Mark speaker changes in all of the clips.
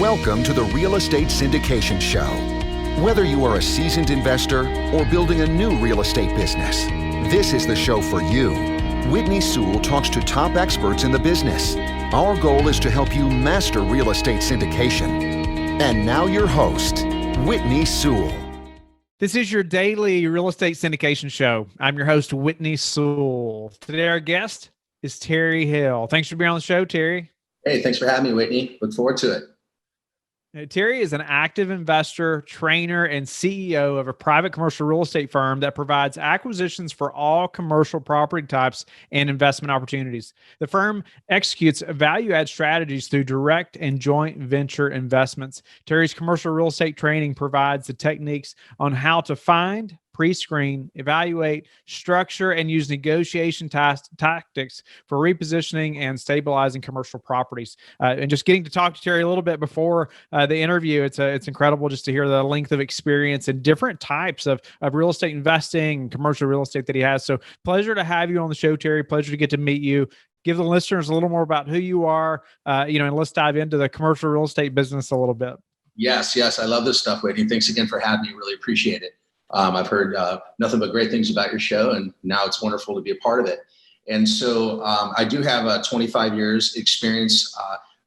Speaker 1: Welcome to the Real Estate Syndication Show. Whether you are a seasoned investor or building a new real estate business, this is the show for you. Whitney Sewell talks to top experts in the business. Our goal is to help you master real estate syndication. And now your host, Whitney Sewell.
Speaker 2: This is your daily real estate syndication show. I'm your host, Whitney Sewell. Today, our guest is Terry Hale. Thanks for being on the show, Terry.
Speaker 3: Hey, thanks for having me, Whitney. Look forward to it.
Speaker 2: Terry is an active investor, trainer, and CEO of a private commercial real estate firm that provides acquisitions for all commercial property types and investment opportunities. The firm executes value-add strategies through direct and joint venture investments. Terry's commercial real estate training provides the techniques on how to find, pre-screen, evaluate, structure, and use negotiation tactics for repositioning and stabilizing commercial properties. And just getting to talk to Terry a little bit before the interview, it's incredible just to hear the length of experience and different types of real estate investing, commercial real estate that he has. So pleasure to have you on the show, Terry. Pleasure to get to meet you. Give the listeners a little more about who you are, and let's dive into the commercial real estate business a little bit.
Speaker 3: Yes. I love this stuff, Whitney. Thanks again for having me. Really appreciate it. I've heard nothing but great things about your show, and now it's wonderful to be a part of it. And so I do have 25 years experience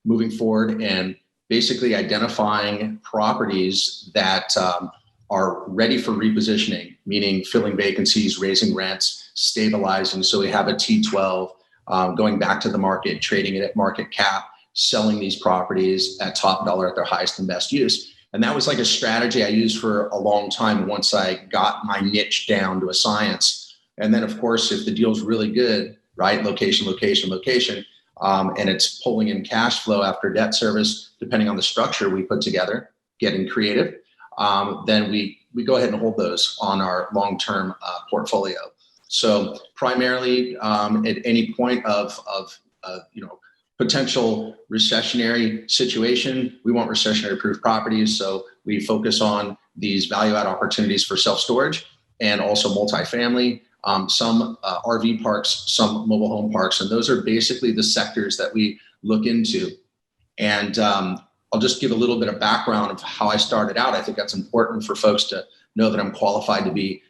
Speaker 3: moving forward and basically identifying properties that are ready for repositioning, meaning filling vacancies, raising rents, stabilizing. So we have a T12 going back to the market, trading it at market cap, selling these properties at top dollar at their highest and best use. And that was like a strategy I used for a long time once I got my niche down to a science. And then, of course, if the deal's really good, right, location, and it's pulling in cash flow after debt service, depending on the structure we put together, getting creative, then we go ahead and hold those on our long-term portfolio. So primarily at any point of potential recessionary situation, we want recessionary-proof properties. So we focus on these value-add opportunities for self-storage and also multifamily, some RV parks, some mobile home parks. And those are basically the sectors that we look into. And I'll just give a little bit of background of how I started out. I think that's important for folks to know that I'm qualified to be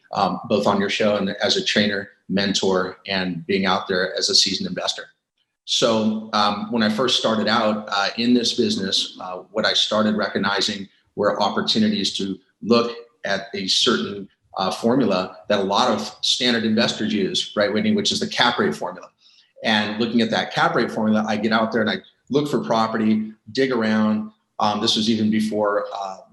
Speaker 3: both on your show and as a trainer, mentor, and being out there as a seasoned investor. So when I first started out in this business, what I started recognizing were opportunities to look at a certain formula that a lot of standard investors use, right, Whitney, which is the cap rate formula. And looking at that cap rate formula, I get out there and I look for property, dig around. This was even before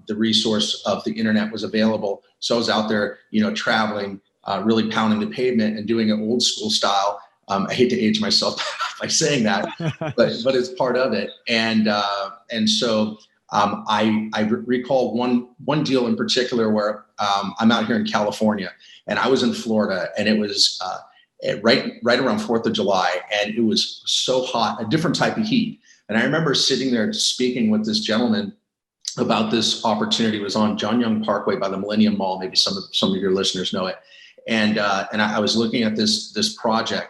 Speaker 3: the resource of the internet was available. So I was out there, traveling, really pounding the pavement and doing it old school style. I hate to age myself by saying that, but it's part of it. And so I recall one deal in particular where I'm out here in California and I was in Florida, and it was right around 4th of July, and it was so hot, a different type of heat. And I remember sitting there speaking with this gentleman about this opportunity. It was on John Young Parkway by the Millennium Mall. Maybe some of your listeners know it. And I was looking at this project.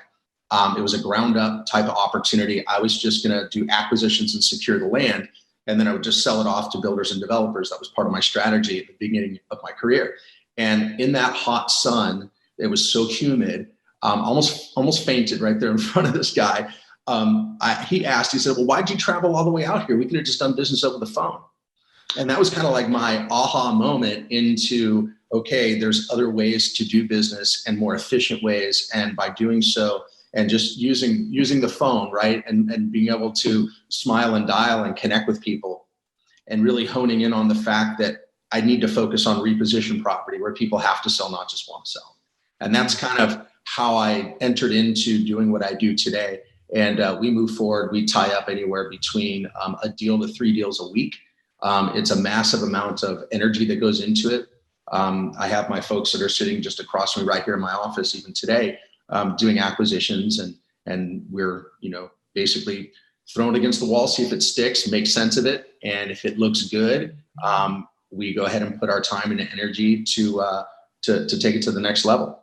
Speaker 3: It was a ground up type of opportunity. I was just going to do acquisitions and secure the land, and then I would just sell it off to builders and developers. That was part of my strategy at the beginning of my career. And in that hot sun, it was so humid, almost fainted right there in front of this guy. He said, well, why'd you travel all the way out here? We could have just done business over the phone. And that was kind of like my aha moment into, okay, there's other ways to do business and more efficient ways. And by doing so, and just using the phone, right, and being able to smile and dial and connect with people, and really honing in on the fact that I need to focus on reposition property where people have to sell, not just want to sell. And that's kind of how I entered into doing what I do today. And we move forward. We tie up anywhere between a deal to 3 deals a week. It's a massive amount of energy that goes into it. I have my folks that are sitting just across from me right here in my office, even today, doing acquisitions, and we're, basically thrown against the wall, see if it sticks, make sense of it. And if it looks good, we go ahead and put our time and energy to take it to the next level.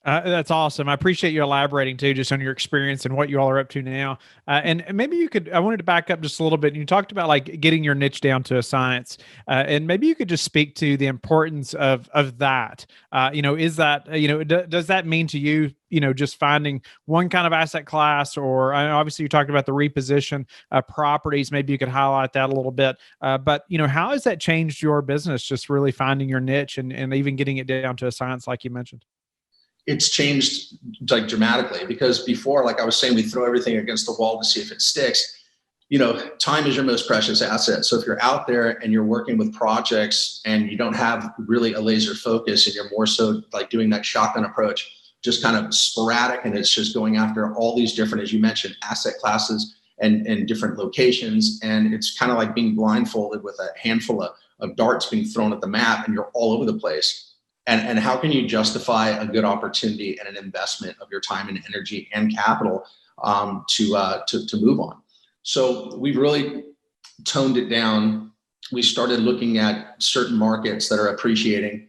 Speaker 2: That's awesome. I appreciate you elaborating too, just on your experience and what you all are up to now. And maybe you could, I wanted to back up just a little bit. You talked about like getting your niche down to a science, and maybe you could just speak to the importance of that. Is that, does that mean to you, just finding one kind of asset class, or obviously you talked about the reposition properties. Maybe you could highlight that a little bit. But how has that changed your business? Just really finding your niche and even getting it down to a science, like you mentioned.
Speaker 3: It's changed like dramatically, because before, like I was saying, we throw everything against the wall to see if it sticks. Time is your most precious asset. So if you're out there and you're working with projects and you don't have really a laser focus, and you're more so like doing that shotgun approach, just kind of sporadic, and it's just going after all these different, as you mentioned, asset classes and different locations. And it's kind of like being blindfolded with a handful of darts being thrown at the map, and you're all over the place. And how can you justify a good opportunity and an investment of your time and energy and capital to move on? So we really toned it down. We started looking at certain markets that are appreciating.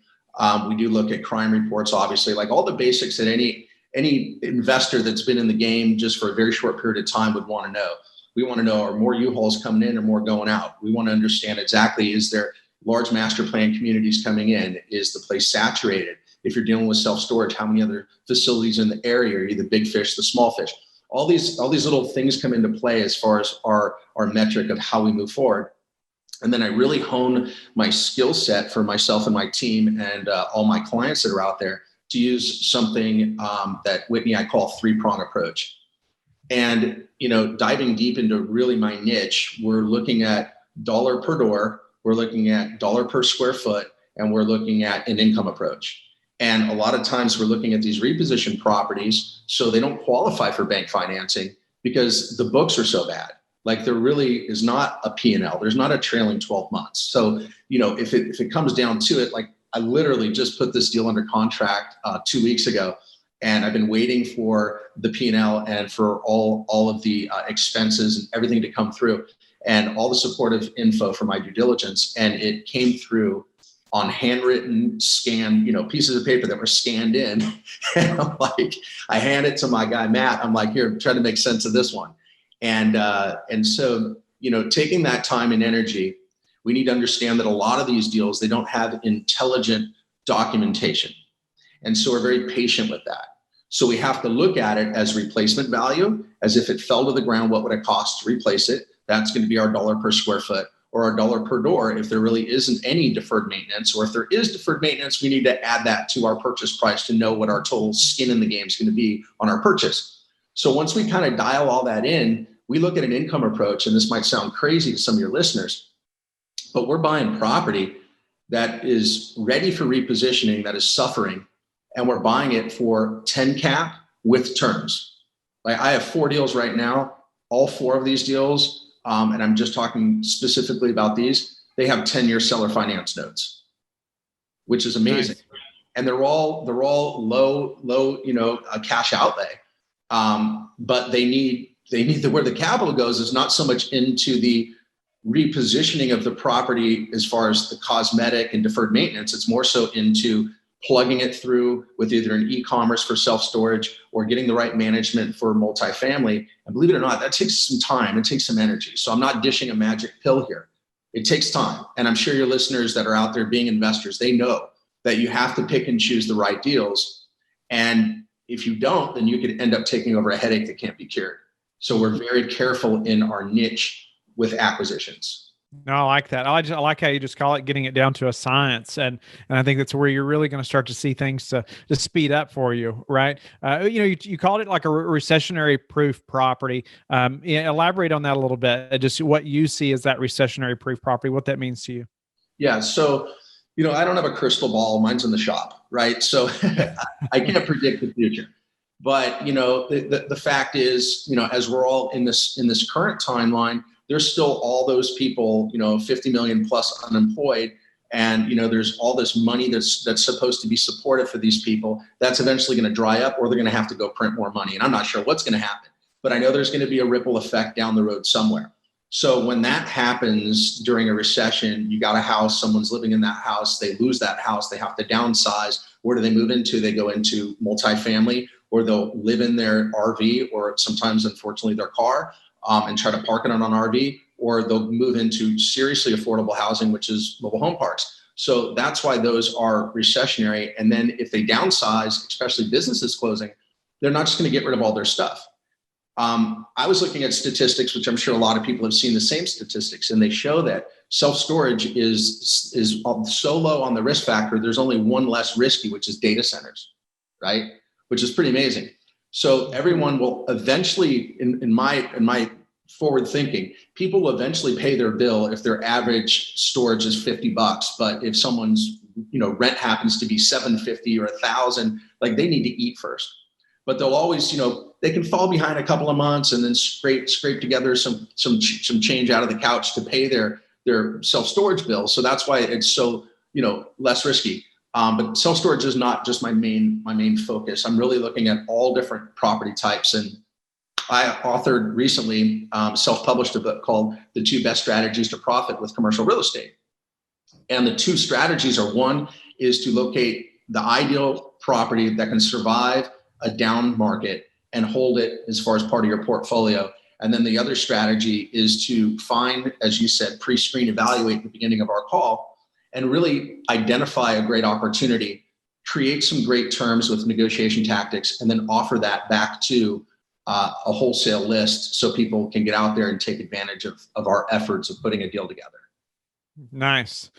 Speaker 3: We do look at crime reports, obviously, like all the basics that any investor that's been in the game just for a very short period of time would want to know. We want to know, are more U-Hauls coming in or more going out? We want to understand exactly, is there large master plan communities coming in? Is the place saturated? If you're dealing with self-storage, how many other facilities in the area? Are you the big fish, the small fish? All these little things come into play as far as our metric of how we move forward. And then I really hone my skill set for myself and my team and all my clients that are out there to use something that Whitney, I call three-prong approach. And, diving deep into really my niche, we're looking at dollar per door, we're looking at dollar per square foot, and we're looking at an income approach. And a lot of times we're looking at these reposition properties, so they don't qualify for bank financing because the books are so bad. Like there really is not a P&L. There's not a trailing 12 months. So, if it comes down to it, like I literally just put this deal under contract 2 weeks ago, and I've been waiting for the P&L and for all of the expenses and everything to come through, and all the supportive info for my due diligence. And it came through on handwritten, scanned, pieces of paper that were scanned in. And I'm like, I hand it to my guy, Matt. I'm like, here, try to make sense of this one. And so, taking that time and energy, we need to understand that a lot of these deals, they don't have intelligent documentation. And so we're very patient with that. So we have to look at it as replacement value, as if it fell to the ground, what would it cost to replace it? That's going to be our dollar per square foot, or our dollar per door if there really isn't any deferred maintenance. Or if there is deferred maintenance, we need to add that to our purchase price to know what our total skin in the game is going to be on our purchase. So once we kind of dial all that in, we look at an income approach, and this might sound crazy to some of your listeners, but we're buying property that is ready for repositioning, that is suffering, and we're buying it for 10 cap with terms. Like I have 4 deals right now, all 4 of these deals, and I'm just talking specifically about these, they have 10-year seller finance notes, which is amazing. Nice. And they're all low, a cash outlay. But they need where the capital goes is not so much into the repositioning of the property as far as the cosmetic and deferred maintenance. It's more so into plugging it through with either an e-commerce for self-storage or getting the right management for multifamily. And believe it or not, that takes some time. It takes some energy. So I'm not dishing a magic pill here. It takes time. And I'm sure your listeners that are out there being investors, they know that you have to pick and choose the right deals. And if you don't, then you could end up taking over a headache that can't be cured. So we're very careful in our niche with acquisitions.
Speaker 2: No, I like that. I like how you just call it getting it down to a science. And I think that's where you're really going to start to see things to speed up for you, right? You called it like a recessionary proof property. Elaborate on that a little bit. Just what you see as that recessionary proof property, what that means to you.
Speaker 3: Yeah. So, I don't have a crystal ball. Mine's in the shop, right? So I can't predict the future. But, the fact is, as we're all in this current timeline, there's still all those people, 50 million plus unemployed. And, there's all this money that's supposed to be supportive for these people. That's eventually going to dry up, or they're going to have to go print more money. And I'm not sure what's going to happen, but I know there's going to be a ripple effect down the road somewhere. So when that happens during a recession, you got a house, someone's living in that house, they lose that house, they have to downsize. Where do they move into? They go into multifamily, or they'll live in their RV, or sometimes, unfortunately, their car, and try to park it on an RV, or they'll move into seriously affordable housing, which is mobile home parks. So that's why those are recessionary. And then if they downsize, especially businesses closing, they're not just going to get rid of all their stuff. I was looking at statistics, which I'm sure a lot of people have seen the same statistics, and they show that self-storage is so low on the risk factor. There's only one less risky, which is data centers, right? Which is pretty amazing. So everyone will eventually, in my forward thinking, people will eventually pay their bill if their average storage is $50. But if someone's rent happens to be $750 or $1,000, like, they need to eat first. But they'll always, they can fall behind a couple of months and then scrape together some change out of the couch to pay their self-storage bill. So that's why it's so, less risky. But self-storage is not just my main focus. I'm really looking at all different property types. And I authored recently, self-published a book called The 2 Best Strategies to Profit with Commercial Real Estate. And the 2 strategies are, one is to locate the ideal property that can survive a down market and hold it as far as part of your portfolio. And then the other strategy is to find, as you said, pre-screen, evaluate at the beginning of our call, and really identify a great opportunity, create some great terms with negotiation tactics, and then offer that back to a wholesale list so people can get out there and take advantage of our efforts of putting a deal together.
Speaker 2: Nice.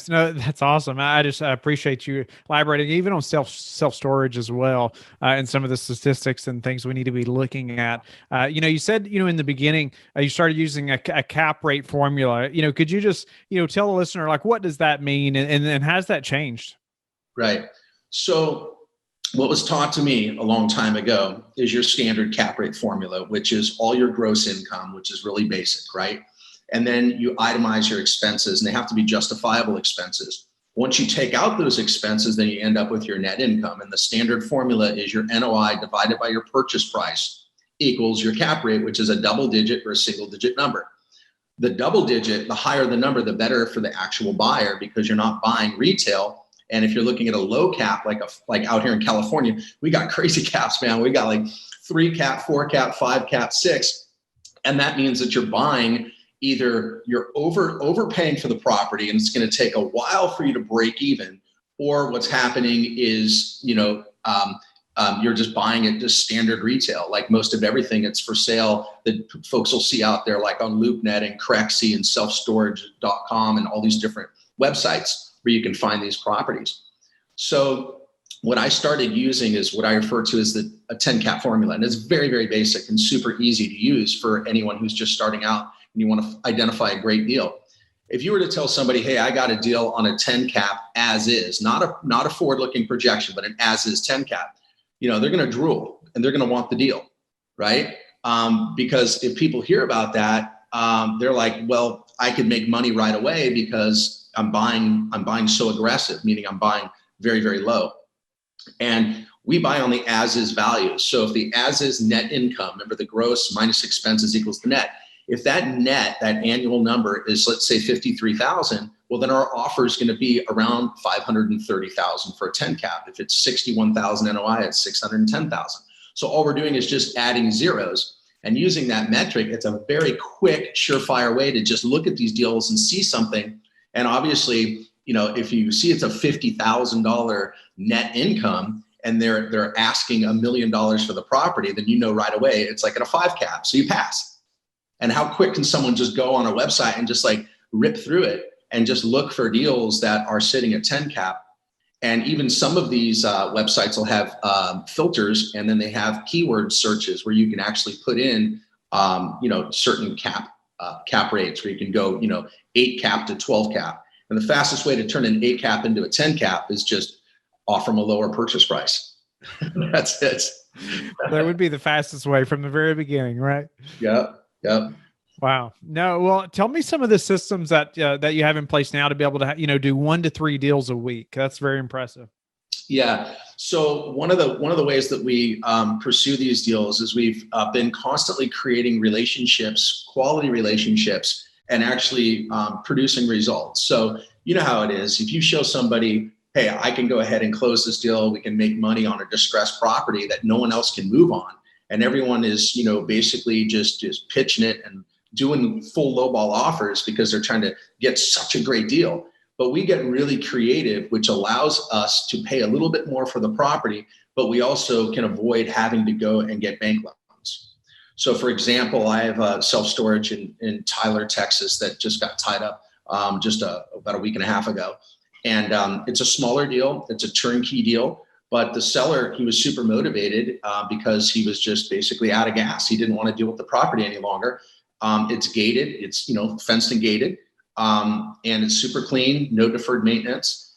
Speaker 2: No, that's awesome. I just appreciate you elaborating even on self-storage as well, and some of the statistics and things we need to be looking at. You said, in the beginning, you started using a cap rate formula. Could you just, tell the listener, like, what does that mean, and has that changed?
Speaker 3: Right. So what was taught to me a long time ago is your standard cap rate formula, which is all your gross income, which is really basic, right? And then you itemize your expenses, and they have to be justifiable expenses. Once you take out those expenses, then you end up with your net income. And the standard formula is your NOI divided by your purchase price equals your cap rate, which is a double digit or a single digit number. The double digit, the higher the number, the better for the actual buyer, because you're not buying retail. And if you're looking at a low cap, like out here in California, we got crazy caps, man. We got like 3 cap, 4 cap, 5 cap, 6. And that means that you're buying, either you're overpaying for the property and it's going to take a while for you to break even, or what's happening is, you're just buying it just standard retail. Like most of everything, it's for sale that folks will see out there, like on LoopNet and Crexy and selfstorage.com and all these different websites where you can find these properties. So what I started using is what I refer to as a 10 cap formula. And it's very, very basic and super easy to use for anyone who's just starting out and you want to identify a great deal. If you were to tell somebody, hey, I got a deal on a 10 cap as is, not a forward-looking projection, but an as is 10 cap, they're going to drool and they're going to want the deal, right? Because if people hear about that, they're like, well, I could make money right away because I'm buying so aggressive, meaning I'm buying very, very low. And we buy on the as is value. So if the as is net income, remember the gross minus expenses equals the net. If that annual number is, let's say, 53,000, well, then our offer is going to be around 530,000 for a 10 cap. If it's 61,000 NOI, it's 610,000. So all we're doing is just adding zeros and using that metric. It's a very quick, surefire way to just look at these deals and see something. And obviously, if you see it's a $50,000 net income and they're asking $1 million for the property, then right away it's like at a 5 cap. So you pass. And how quick can someone just go on a website and just like rip through it and just look for deals that are sitting at 10 cap? And even some of these websites will have filters, and then they have keyword searches where you can actually put in, certain cap rates where you can go, 8 cap to 12 cap. And the fastest way to turn an 8 cap into a 10 cap is just offer them a lower purchase price. That's it.
Speaker 2: That would be the fastest way from the very beginning, right?
Speaker 3: Yep.
Speaker 2: Wow. No, well, tell me some of the systems that you have in place now to be able to, do 1 to 3 deals a week. That's very impressive.
Speaker 3: Yeah. So one of the ways that we pursue these deals is we've been constantly creating relationships, quality relationships, and actually producing results. So you know how it is. If you show somebody, hey, I can go ahead and close this deal, we can make money on a distressed property that no one else can move on, and everyone is, basically just pitching it and doing full lowball offers because they're trying to get such a great deal. But we get really creative, which allows us to pay a little bit more for the property, but we also can avoid having to go and get bank loans. So for example, I have a self-storage in Tyler, Texas that just got tied up about a week and a half ago. And it's a smaller deal. It's a turnkey deal. But the seller, he was super motivated because he was just basically out of gas. He didn't want to deal with the property any longer. It's gated. It's, fenced and gated. And it's super clean, no deferred maintenance.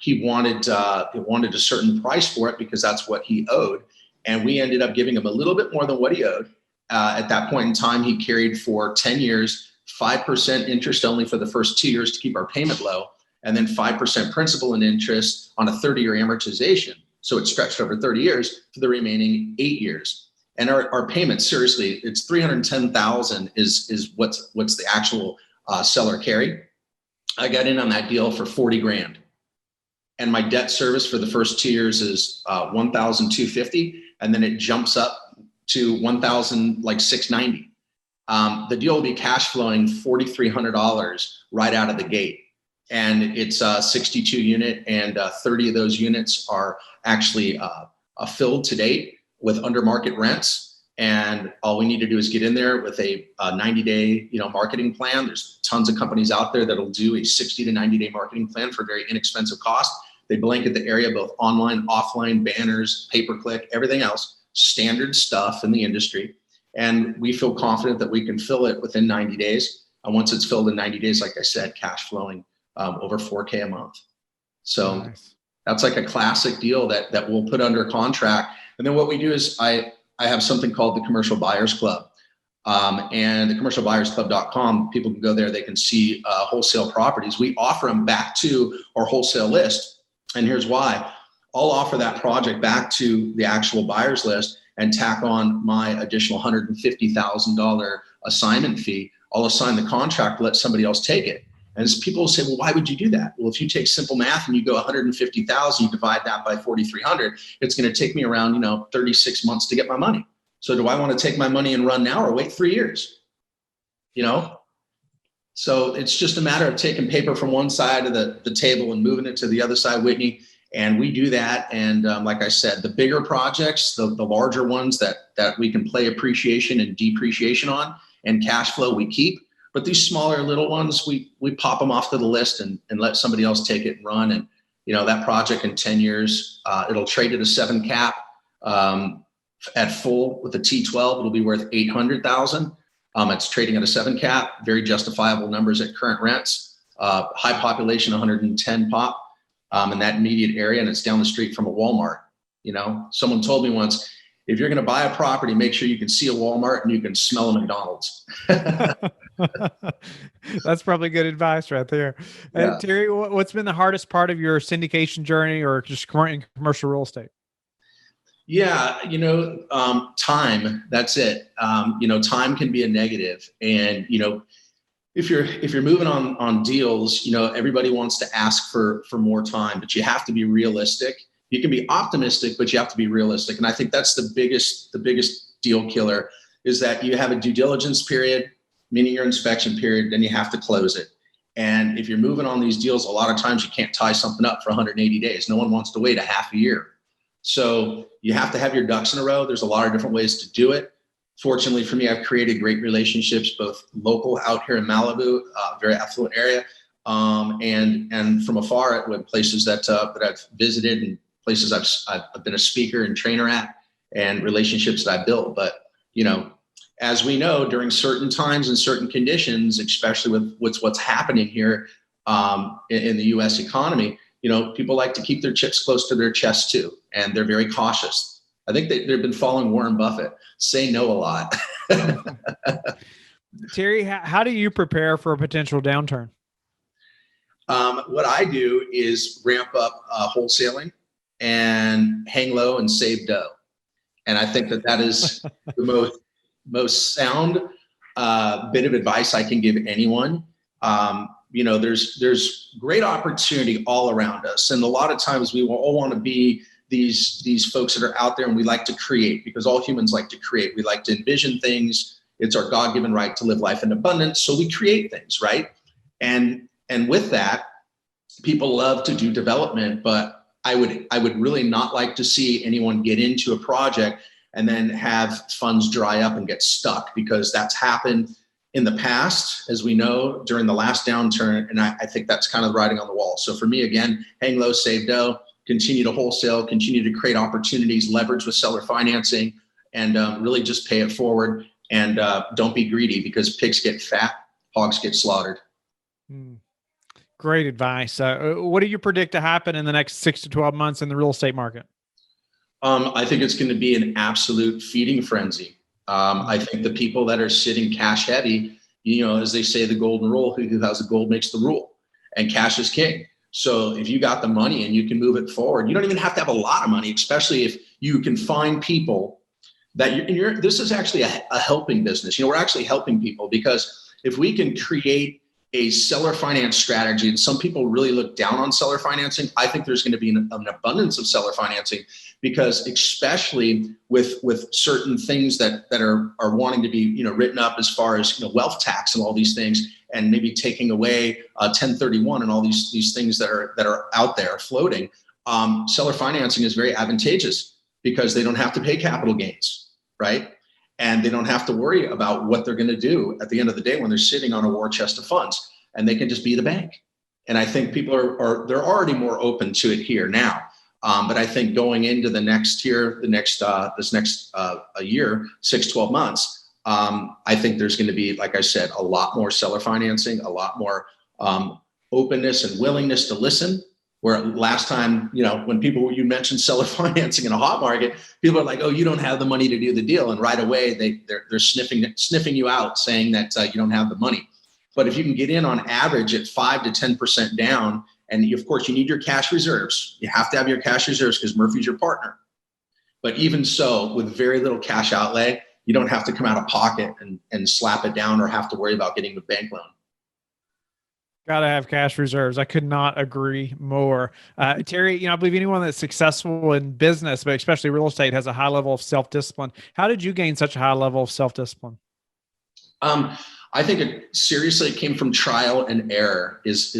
Speaker 3: He wanted a certain price for it because that's what he owed. And we ended up giving him a little bit more than what he owed. At that point in time, he carried for 10 years, 5% interest only for the first 2 years to keep our payment low, and then 5% principal and interest on a 30-year amortization. So it stretched over 30 years for the remaining 8 years. And our payment, seriously, it's $310,000 is what's the actual seller carry. I got in on that deal for 40 grand. And my debt service for the first 2 years is $1,250. And then it jumps up to $1,690. The deal will be cash flowing $4,300 right out of the gate. And it's a 62 unit, and 30 of those units are actually filled to date with under market rents. And all we need to do is get in there with a 90-day, marketing plan. There's tons of companies out there that'll do a 60 to 90-day marketing plan for very inexpensive cost. They blanket the area, both online, offline, banners, pay-per-click, everything else, standard stuff in the industry. And we feel confident that we can fill it within 90 days. And once it's filled in 90 days, like I said, cash flowing over $4,000 a month. So nice. That's like a classic deal that we'll put under contract. And then what we do is I have something called the Commercial Buyers Club. And the commercialbuyersclub.com, people can go there, they can see wholesale properties. We offer them back to our wholesale list. And here's why. I'll offer that project back to the actual buyers list and tack on my additional $150,000 assignment fee. I'll assign the contract, let somebody else take it. And as people say, well, why would you do that? Well, if you take simple math and you go 150,000, you divide that by 4,300, it's going to take me around, 36 months to get my money. So do I want to take my money and run now or wait 3 years? So it's just a matter of taking paper from one side of the table and moving it to the other side, Whitney. And we do that. And like I said, the bigger projects, the larger ones that we can play appreciation and depreciation on and cash flow we keep. But these smaller little ones, we pop them off to the list and let somebody else take it and run. And, that project in 10 years, it'll trade at a 7 cap. At full with a T12, it'll be worth $800,000. It's trading at a 7 cap, very justifiable numbers at current rents, high population, 110 pop in that immediate area. And it's down the street from a Walmart. Someone told me once, if you're going to buy a property, make sure you can see a Walmart and you can smell a McDonald's.
Speaker 2: That's probably good advice right there.
Speaker 3: Yeah.
Speaker 2: Terry, what's been the hardest part of your syndication journey or just commercial real estate?
Speaker 3: Yeah, time, that's it. Time can be a negative. And, if you're moving on deals, everybody wants to ask for more time, but you have to be realistic. You can be optimistic, but you have to be realistic. And I think that's the biggest deal killer is that you have a due diligence period, meaning your inspection period, then you have to close it. And if you're moving on these deals, a lot of times you can't tie something up for 180 days. No one wants to wait a half a year. So you have to have your ducks in a row. There's a lot of different ways to do it. Fortunately for me, I've created great relationships, both local out here in Malibu, very affluent area, and from afar with places that I've visited and places I've been a speaker and trainer at, and relationships that I built. But, as we know, during certain times and certain conditions, especially with what's happening here in the U.S. economy, people like to keep their chips close to their chest too, and they're very cautious. I think they've been following Warren Buffett, say no a lot.
Speaker 2: Terry, how do you prepare for a potential downturn?
Speaker 3: What I do is ramp up wholesaling. and hang low and save dough. And I think that is the most sound bit of advice I can give anyone. There's great opportunity all around us. And a lot of times we all want to be these folks that are out there, and we like to create, because all humans like to create. We like to envision things. It's our God-given right to live life in abundance. So we create things, right? And with that, people love to do development, but I would really not like to see anyone get into a project and then have funds dry up and get stuck, because that's happened in the past, as we know, during the last downturn. And I think that's kind of the writing on the wall. So for me, again, hang low, save dough, continue to wholesale, continue to create opportunities, leverage with seller financing, and really just pay it forward. And don't be greedy, because pigs get fat, hogs get slaughtered.
Speaker 2: Great advice. What do you predict to happen in the next 6 to 12 months in the real estate market?
Speaker 3: I think it's going to be an absolute feeding frenzy. I think the people that are sitting cash heavy, as they say, the golden rule, who has the gold makes the rule, and cash is king. So if you got the money and you can move it forward, you don't even have to have a lot of money, especially if you can find people that this is actually a helping business. We're actually helping people, because if we can create a seller finance strategy, and some people really look down on seller financing, I think there's going to be an abundance of seller financing, because especially with certain things that are wanting to be written up, as far as wealth tax and all these things, and maybe taking away 1031 and all these things that are out there floating. Seller financing is very advantageous, because they don't have to pay capital gains, right? And they don't have to worry about what they're going to do at the end of the day when they're sitting on a war chest of funds, and they can just be the bank. And I think people they're already more open to it here now. But I think going into the next year, this next year, 6, 12 months, I think there's going to be, like I said, a lot more seller financing, a lot more openness and willingness to listen. Where last time, when you mentioned seller financing in a hot market, people are like, "Oh, you don't have the money to do the deal," and right away they're sniffing you out, saying that you don't have the money. But if you can get in on average at 5 to 10% down, and of course you need your cash reserves. You have to have your cash reserves, because Murphy's your partner. But even so, with very little cash outlay, you don't have to come out of pocket and slap it down, or have to worry about getting a bank loan.
Speaker 2: Got to have cash reserves. I could not agree more. Terry, I believe anyone that's successful in business, but especially real estate, has a high level of self-discipline. How did you gain such a high level of self-discipline?
Speaker 3: I think it came from trial and error is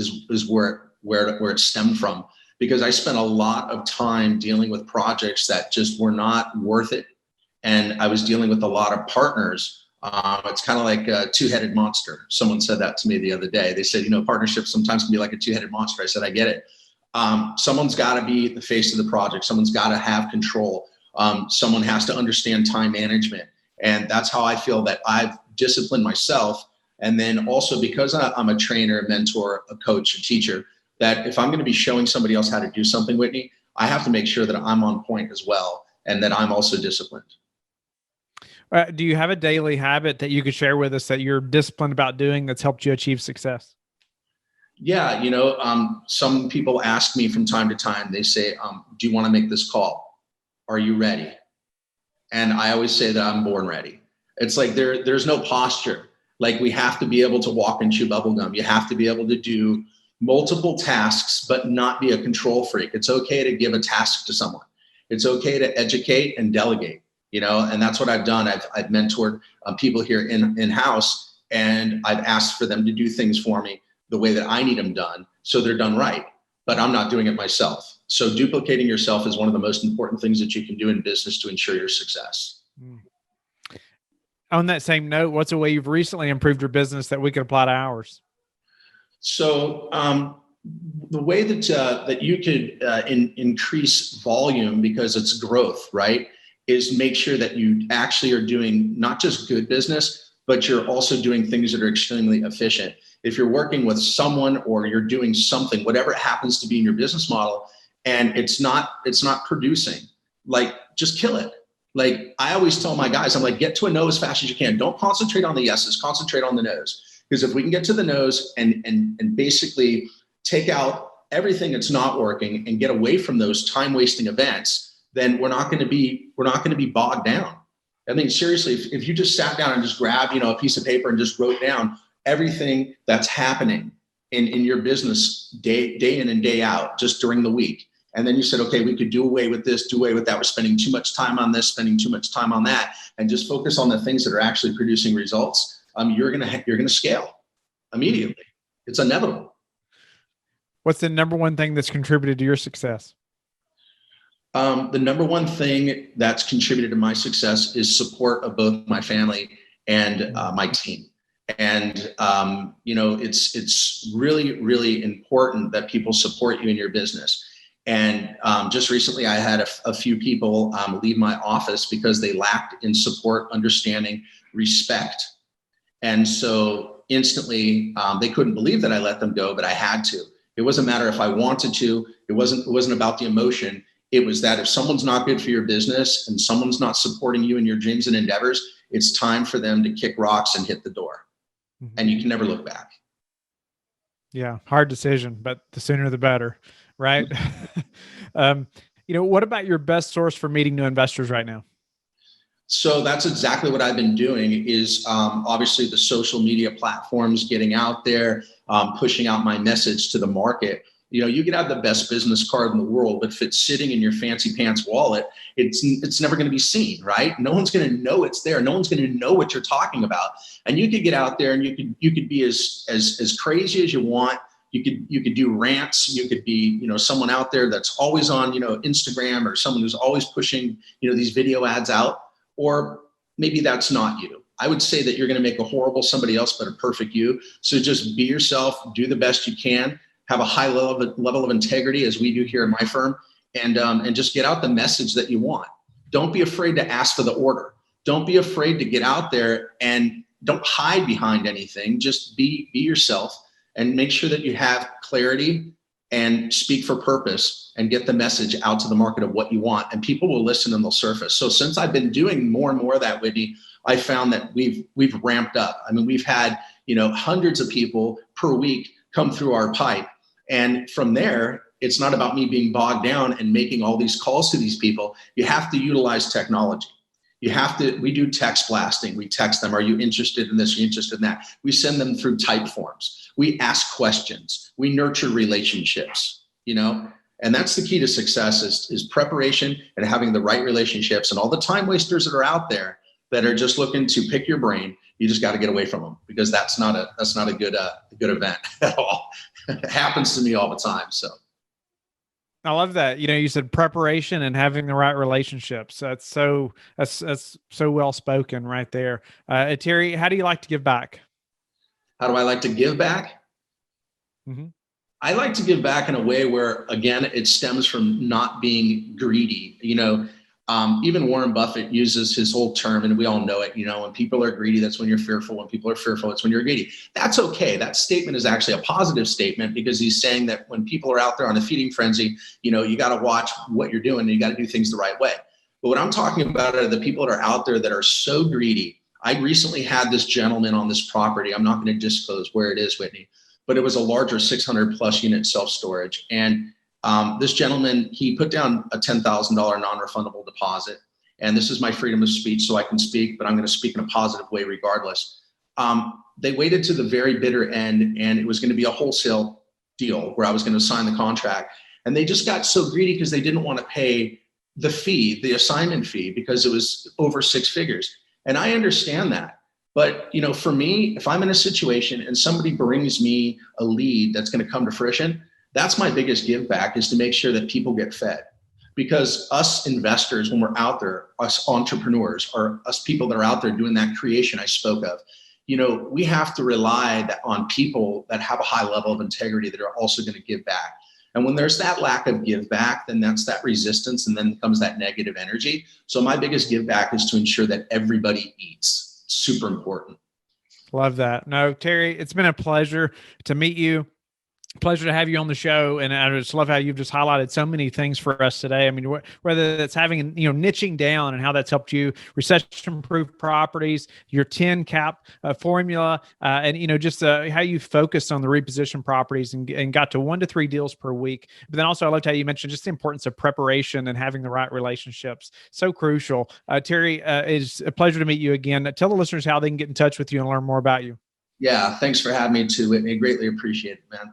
Speaker 3: where it stemmed from, because I spent a lot of time dealing with projects that just were not worth it. And I was dealing with a lot of partners. It's kind of like a two-headed monster. Someone said that to me the other day. They said, partnerships sometimes can be like a two-headed monster. I said, I get it. Someone's got to be the face of the project. Someone's got to have control. Someone has to understand time management. And that's how I feel that I've disciplined myself. And then also, because I'm a trainer, a mentor, a coach, a teacher, that if I'm going to be showing somebody else how to do something, Whitney, I have to make sure that I'm on point as well, and that I'm also disciplined.
Speaker 2: Do you have a daily habit that you could share with us that you're disciplined about doing that's helped you achieve success?
Speaker 3: Yeah. Some people ask me from time to time, they say, do you want to make this call? Are you ready? And I always say that I'm born ready. It's like there's no posture. Like, we have to be able to walk and chew bubblegum. You have to be able to do multiple tasks, but not be a control freak. It's okay to give a task to someone. It's okay to educate and delegate. And that's what I've done. I've mentored people here in-house, and I've asked for them to do things for me the way that I need them done, so they're done right. But I'm not doing it myself. So duplicating yourself is one of the most important things that you can do in business to ensure your success.
Speaker 2: On that same note, what's a way you've recently improved your business that we could apply to ours?
Speaker 3: So the way that you could increase volume, because it's growth, right, is make sure that you actually are doing not just good business, but you're also doing things that are extremely efficient. If you're working with someone, or you're doing something, whatever it happens to be in your business model, and it's not producing, like, just kill it. Like, I always tell my guys, I'm like, get to a no as fast as you can. Don't concentrate on the yeses, concentrate on the nos. Because if we can get to the nos and basically take out everything that's not working and get away from those time wasting events, then we're not going to be bogged down. I mean, seriously, if you just sat down and just grabbed, a piece of paper and just wrote down everything that's happening in your business day in and day out, just during the week. And then you said, okay, we could do away with this, do away with that. We're spending too much time on this, spending too much time on that, and just focus on the things that are actually producing results. You're going to scale immediately. It's inevitable.
Speaker 2: What's the number one thing that's contributed to your success?
Speaker 3: The number one thing that's contributed to my success is support of both my family and my team. And, it's really, really important that people support you in your business. And just recently, I had a few people leave my office because they lacked in support, understanding, respect. And so instantly, they couldn't believe that I let them go, but I had to. It wasn't a matter if I wanted to. It wasn't about the emotion. It was that if someone's not good for your business and someone's not supporting you in your dreams and endeavors, it's time for them to kick rocks and hit the door. Mm-hmm. And you can never look back.
Speaker 2: Yeah, hard decision, but the sooner the better, right? What about your best source for meeting new investors right now?
Speaker 3: So that's exactly what I've been doing is obviously the social media platforms, getting out there, pushing out my message to the market. You can have the best business card in the world, but if it's sitting in your fancy pants wallet, it's never going to be seen, right? No one's going to know it's there. No one's going to know what you're talking about. And you could get out there and you could be as crazy as you want. You could do rants. You could be, someone out there that's always on, Instagram, or someone who's always pushing, these video ads out, or maybe that's not you. I would say that you're going to make a horrible somebody else, but a perfect you. So just be yourself, do the best you can. Have a high level of integrity, as we do here in my firm, and just get out the message that you want. Don't be afraid to ask for the order. Don't be afraid to get out there, and don't hide behind anything. Just be yourself and make sure that you have clarity and speak for purpose and get the message out to the market of what you want, and people will listen and they'll surface. So since I've been doing more and more of that, Whitney, I found that we've ramped up. I mean, we've had, hundreds of people per week come through our pipe. And from there, it's not about me being bogged down and making all these calls to these people. You have to utilize technology. We do text blasting. We text them, are you interested in this? Are you interested in that? We send them through type forms. We ask questions. We nurture relationships, and that's the key to success is preparation and having the right relationships. And all the time wasters that are out there that are just looking to pick your brain, you just got to get away from them, because that's not a good event at all. It happens to me all the time. So
Speaker 2: I love that. You said preparation and having the right relationships. That's so well spoken right there. Terry, how do you like to give back?
Speaker 3: How do I like to give back? Mm-hmm. I like to give back in a way where, again, it stems from not being greedy. Even Warren Buffett uses his whole term, and we all know it, when people are greedy, that's when you're fearful. When people are fearful, it's when you're greedy. That's okay. That statement is actually a positive statement, because he's saying that when people are out there on a feeding frenzy, you got to watch what you're doing and you got to do things the right way. But what I'm talking about are the people that are out there that are so greedy. I recently had this gentleman on this property. I'm not going to disclose where it is, Whitney, but it was a larger 600 plus unit self-storage. And this gentleman, he put down a $10,000 non-refundable deposit. And this is my freedom of speech, so I can speak, but I'm going to speak in a positive way regardless. They waited to the very bitter end, and it was going to be a wholesale deal where I was going to sign the contract. And they just got so greedy because they didn't want to pay the fee, the assignment fee, because it was over six figures. And I understand that. But, for me, if I'm in a situation and somebody brings me a lead that's going to come to fruition, that's my biggest give back, is to make sure that people get fed. Because us investors, when we're out there, us entrepreneurs, or us people that are out there doing that creation I spoke of, we have to rely on people that have a high level of integrity that are also going to give back. And when there's that lack of give back, then that's that resistance, and then comes that negative energy. So my biggest give back is to ensure that everybody eats. Super important.
Speaker 2: Love that. No, Terry, it's been a pleasure to meet you. Pleasure to have you on the show, and I just love how you've just highlighted so many things for us today. I mean, whether that's having, niching down and how that's helped you, recession-proof properties, your 10 cap formula, and just how you focused on the reposition properties and got to 1 to 3 deals per week. But then also, I loved how you mentioned just the importance of preparation and having the right relationships. So crucial. Terry, it's a pleasure to meet you again. Tell the listeners how they can get in touch with you and learn more about you.
Speaker 3: Yeah, thanks for having me too, Whitney. Greatly appreciate it, man.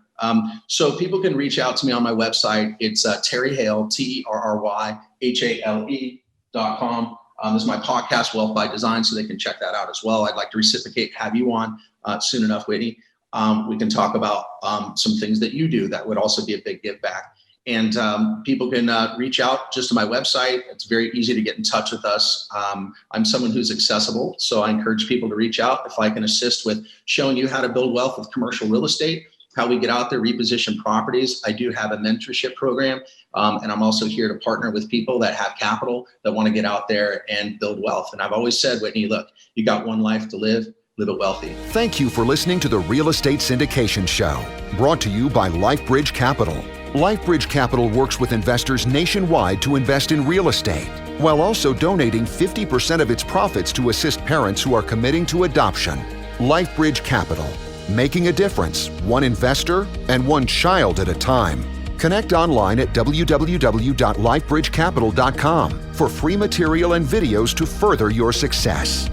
Speaker 3: So people can reach out to me on my website. It's Terry Hale, TerryHale.com. This is my podcast, Wealth by Design, so they can check that out as well. I'd like to reciprocate, have you on soon enough, Whitney. We can talk about some things that you do that would also be a big give back. And people can reach out just to my website. It's very easy to get in touch with us. I'm someone who's accessible, so I encourage people to reach out if I can assist with showing you how to build wealth with commercial real estate, how we get out there, reposition properties. I do have a mentorship program, and I'm also here to partner with people that have capital that want to get out there and build wealth. And I've always said, Whitney, look, you got one life to live it wealthy.
Speaker 1: Thank you for listening to the Real Estate Syndication Show, brought to you by LifeBridge Capital. LifeBridge Capital works with investors nationwide to invest in real estate, while also donating 50% of its profits to assist parents who are committing to adoption. LifeBridge Capital, making a difference, one investor and one child at a time. Connect online at www.lifebridgecapital.com for free material and videos to further your success.